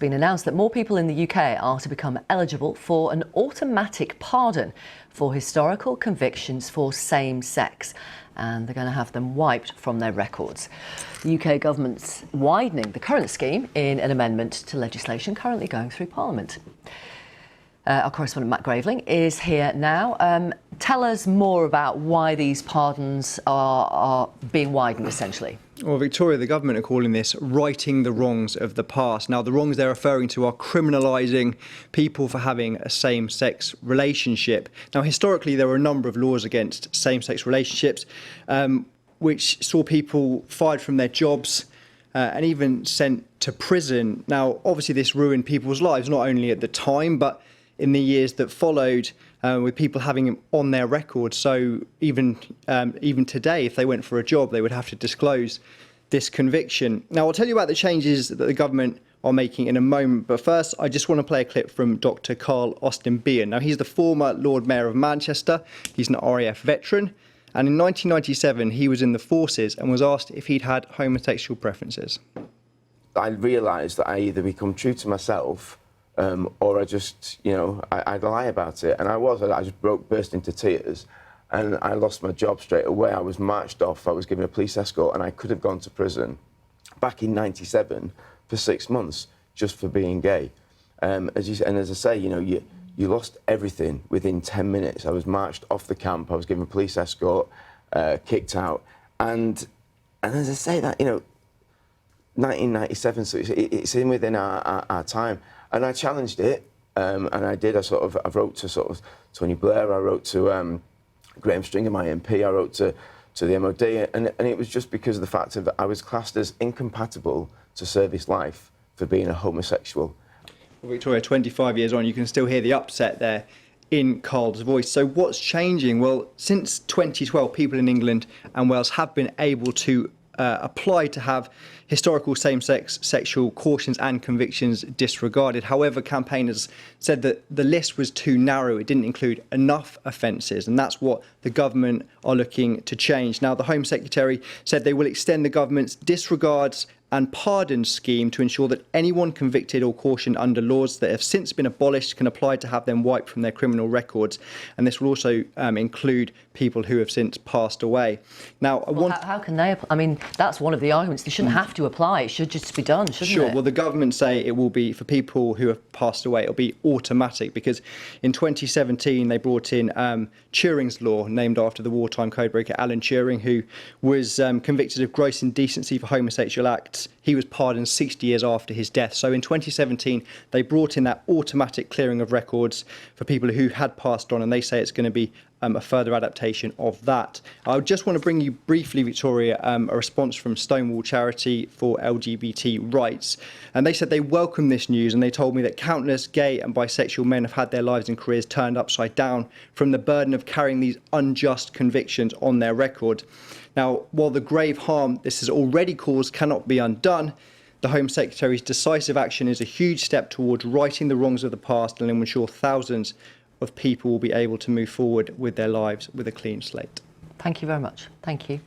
been announced that more people in the UK are to become eligible for an automatic pardon for historical convictions for same sex, and they're going to have them wiped from their records. The UK government's widening the current scheme in an amendment to legislation currently going through Parliament. Our correspondent Matt Graveling is here now. Tell us more about why these pardons are being widened, essentially. Well, Victoria, the government are calling this righting the wrongs of the past. Now, the wrongs they're referring to are criminalising people for having a same-sex relationship. Now, historically, there were a number of laws against same-sex relationships, which saw people fired from their jobs and even sent to prison. Now, obviously, this ruined people's lives, not only at the time, but in the years that followed, with people having it on their record. So even today, if they went for a job, they would have to disclose this conviction. Now, I'll tell you about the changes that the government are making in a moment. But first, I just want to play a clip from Dr. Carl Austin-Bean. Now, he's the former Lord Mayor of Manchester. He's an RAF veteran. And in 1997, he was in the forces and was asked if he'd had homosexual preferences. I realised that I either become true to myself or I just, I'd lie about it. And I just burst into tears and I lost my job straight away. I was marched off, I was given a police escort and I could have gone to prison back in '97 for 6 months just for being gay. As I say, you lost everything within 10 minutes. I was marched off the camp, I was given a police escort, kicked out. And as I say that, 1997, so it's in within our time. And I challenged it, and I did. I wrote to Tony Blair, I wrote to Graham Stringer, my MP, I wrote to the MOD, and it was just because of the fact that I was classed as incompatible to service life for being a homosexual. Well, Victoria, 25 years on, you can still hear the upset there in Carl's voice. So what's changing? Well, since 2012, people in England and Wales have been able to apply to have historical same-sex sexual cautions and convictions disregarded. However, campaigners said that the list was too narrow. It didn't include enough offences, and that's what the government are looking to change. Now, the Home Secretary said they will extend the government's disregards and pardon scheme to ensure that anyone convicted or cautioned under laws that have since been abolished can apply to have them wiped from their criminal records. And this will also include people who have since passed away. Now, how can they apply? I mean, that's one of the arguments. They shouldn't have to apply. It should just be done, shouldn't it? Sure. Well, the government say it will be for people who have passed away. It'll be automatic because in 2017 they brought in Turing's law, named after the wartime codebreaker Alan Turing, who was convicted of gross indecency for homosexual acts. He was pardoned 60 years after his death. So in 2017, they brought in that automatic clearing of records for people who had passed on, and they say it's going to be a further adaptation of that. I just want to bring you briefly, Victoria, a response from Stonewall Charity for LGBT Rights. And they said they welcome this news, and they told me that countless gay and bisexual men have had their lives and careers turned upside down from the burden of carrying these unjust convictions on their record. Now, while the grave harm this has already caused cannot be undone, the Home Secretary's decisive action is a huge step towards righting the wrongs of the past and will ensure thousands of people will be able to move forward with their lives with a clean slate. Thank you very much. Thank you.